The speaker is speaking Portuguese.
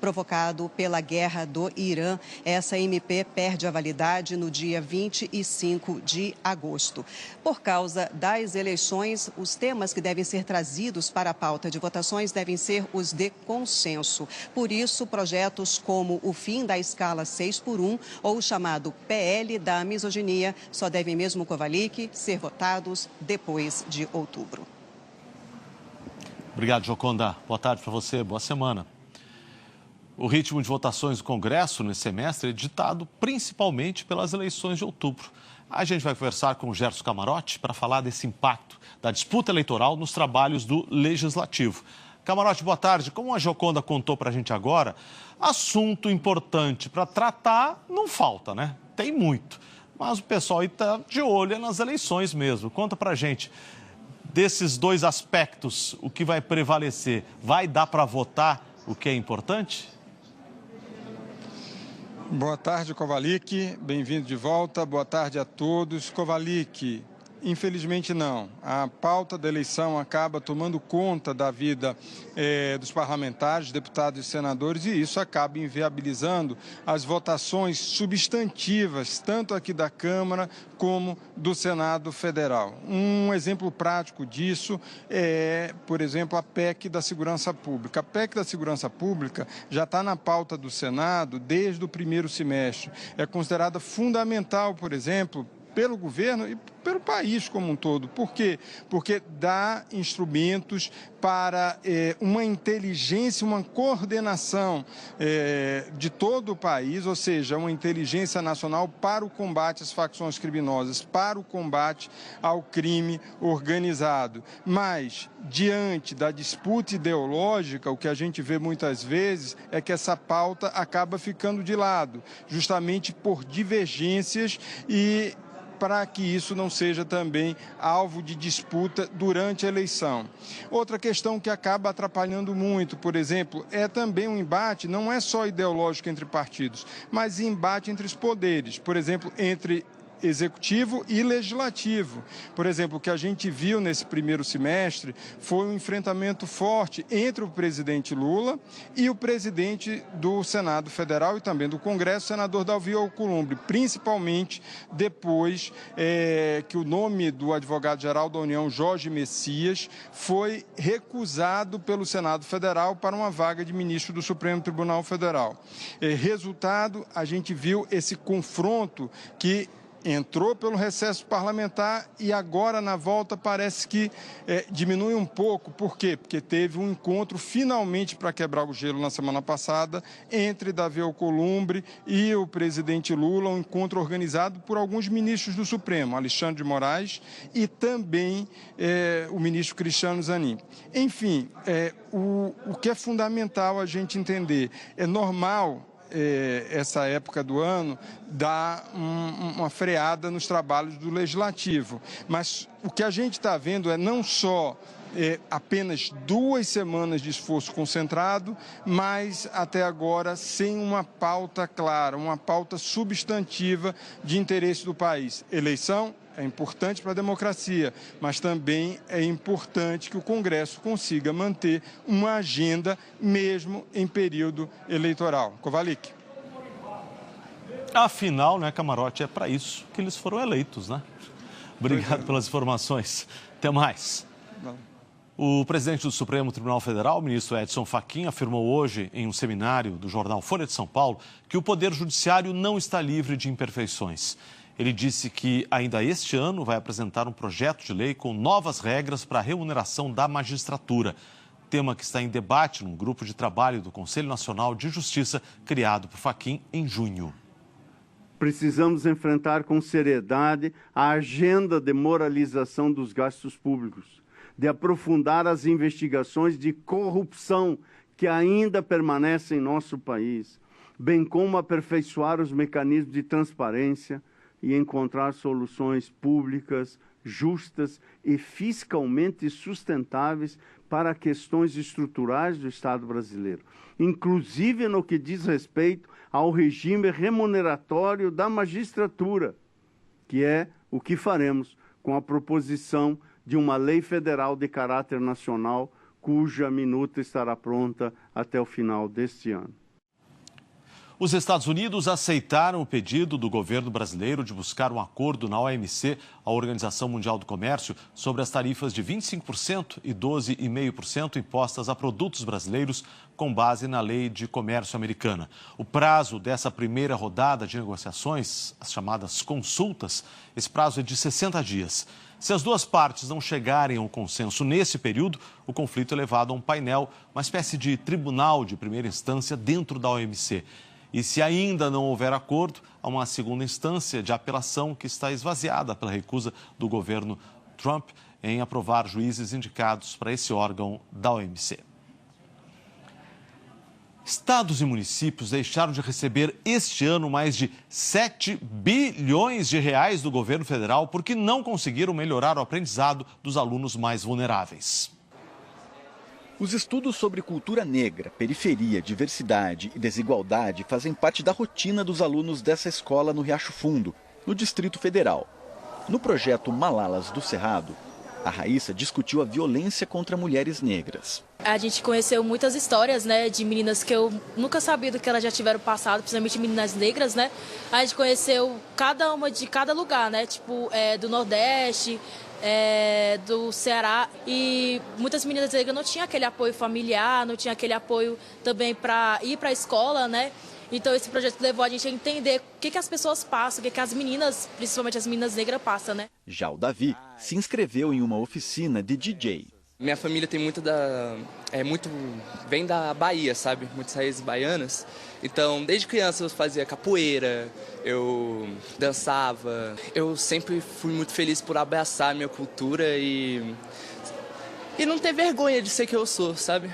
provocado pela guerra do Irã. Essa MP perde a validade no dia 25 de agosto. Por causa das eleições, os temas que devem ser trazidos para a pauta de votações devem ser os de consenso. Por isso, projetos como o fim da escala 6x1 ou o chamado PL da misoginia só devem mesmo, Kovalik, ser votados depois de outubro. Obrigado, Joconda. Boa tarde para você, boa semana. O ritmo de votações do Congresso nesse semestre é ditado principalmente pelas eleições de outubro. A gente vai conversar com o Gerson Camarote para falar desse impacto da disputa eleitoral nos trabalhos do Legislativo. Camarote, boa tarde. Como a Joconda contou para a gente agora, assunto importante para tratar não falta, né? Tem muito. Mas o pessoal aí está de olho nas eleições mesmo. Conta para a gente. Desses dois aspectos, o que vai prevalecer? Vai dar para votar o que é importante? Boa tarde, Kovalik. Bem-vindo de volta. Boa tarde a todos. Kovalik, infelizmente não. A pauta da eleição acaba tomando conta da vida dos parlamentares, deputados e senadores, e isso acaba inviabilizando as votações substantivas, tanto aqui da Câmara como do Senado Federal. Um exemplo prático disso é, por exemplo, a PEC da Segurança Pública. A PEC da Segurança Pública já está na pauta do Senado desde o primeiro semestre. É considerada fundamental, por exemplo, pelo governo e pelo país como um todo. Por quê? Porque dá instrumentos para uma inteligência, uma coordenação de todo o país, ou seja, uma inteligência nacional para o combate às facções criminosas, para o combate ao crime organizado. Mas, diante da disputa ideológica, o que a gente vê muitas vezes é que essa pauta acaba ficando de lado, justamente por divergências e para que isso não seja também alvo de disputa durante a eleição. Outra questão que acaba atrapalhando muito, por exemplo, é também um embate, não é só ideológico entre partidos, mas embate entre os poderes, por exemplo, entre executivo e legislativo. Por exemplo, o que a gente viu nesse primeiro semestre foi um enfrentamento forte entre o presidente Lula e o presidente do Senado Federal e também do Congresso, senador Davi Alcolumbre, principalmente depois que o nome do advogado-geral da União, Jorge Messias, foi recusado pelo Senado Federal para uma vaga de ministro do Supremo Tribunal Federal. Resultado, a gente viu esse confronto que entrou pelo recesso parlamentar e agora na volta parece que diminui um pouco. Por quê? Porque teve um encontro finalmente para quebrar o gelo na semana passada entre Davi Alcolumbre e o presidente Lula, um encontro organizado por alguns ministros do Supremo, Alexandre de Moraes e também o ministro Cristiano Zanin. Enfim, o que é fundamental a gente entender, é normal essa época do ano dá uma freada nos trabalhos do Legislativo. Mas o que a gente está vendo é não só apenas 2 semanas de esforço concentrado, mas até agora sem uma pauta clara, uma pauta substantiva de interesse do país. Eleição é importante para a democracia, mas também é importante que o Congresso consiga manter uma agenda mesmo em período eleitoral. Kovalik. Afinal, né, Camarote, é para isso que eles foram eleitos, né? Obrigado pelas informações. Até mais. O presidente do Supremo Tribunal Federal, o ministro Edson Fachin, afirmou hoje em um seminário do jornal Folha de São Paulo que o Poder Judiciário não está livre de imperfeições. Ele disse que ainda este ano vai apresentar um projeto de lei com novas regras para a remuneração da magistratura, tema que está em debate num grupo de trabalho do Conselho Nacional de Justiça criado por Fachin em junho. Precisamos enfrentar com seriedade a agenda de moralização dos gastos públicos, de aprofundar as investigações de corrupção que ainda permanecem em nosso país, bem como aperfeiçoar os mecanismos de transparência e encontrar soluções públicas, justas e fiscalmente sustentáveis para questões estruturais do Estado brasileiro, inclusive no que diz respeito ao regime remuneratório da magistratura, que é o que faremos com a proposição de uma lei federal de caráter nacional, cuja minuta estará pronta até o final deste ano. Os Estados Unidos aceitaram o pedido do governo brasileiro de buscar um acordo na OMC, a Organização Mundial do Comércio, sobre as tarifas de 25% e 12,5% impostas a produtos brasileiros com base na Lei de Comércio Americana. O prazo dessa primeira rodada de negociações, as chamadas consultas, esse prazo é de 60 dias. Se as duas partes não chegarem a um consenso nesse período, o conflito é levado a um painel, uma espécie de tribunal de primeira instância dentro da OMC. E se ainda não houver acordo, há uma segunda instância de apelação que está esvaziada pela recusa do governo Trump em aprovar juízes indicados para esse órgão da OMC. Estados e municípios deixaram de receber este ano mais de 7 bilhões de reais do governo federal porque não conseguiram melhorar o aprendizado dos alunos mais vulneráveis. Os estudos sobre cultura negra, periferia, diversidade e desigualdade fazem parte da rotina dos alunos dessa escola no Riacho Fundo, no Distrito Federal. No projeto Malalas do Cerrado, a Raíssa discutiu a violência contra mulheres negras. A gente conheceu muitas histórias, né, de meninas que eu nunca sabia do que elas já tiveram passado, principalmente meninas negras, né? A gente conheceu cada uma de cada lugar, né? Tipo, do Nordeste, do Ceará, e muitas meninas negras não tinham aquele apoio familiar, não tinha aquele apoio também para ir para a escola, né? Então esse projeto levou a gente a entender o que as pessoas passam, o que as meninas, principalmente as meninas negras, passam, né? Já o Davi se inscreveu em uma oficina de DJ. Minha família tem vem da Bahia, sabe? Muitas raízes baianas. Então, desde criança eu fazia capoeira, eu dançava. Eu sempre fui muito feliz por abraçar a minha cultura e não ter vergonha de ser quem eu sou, sabe?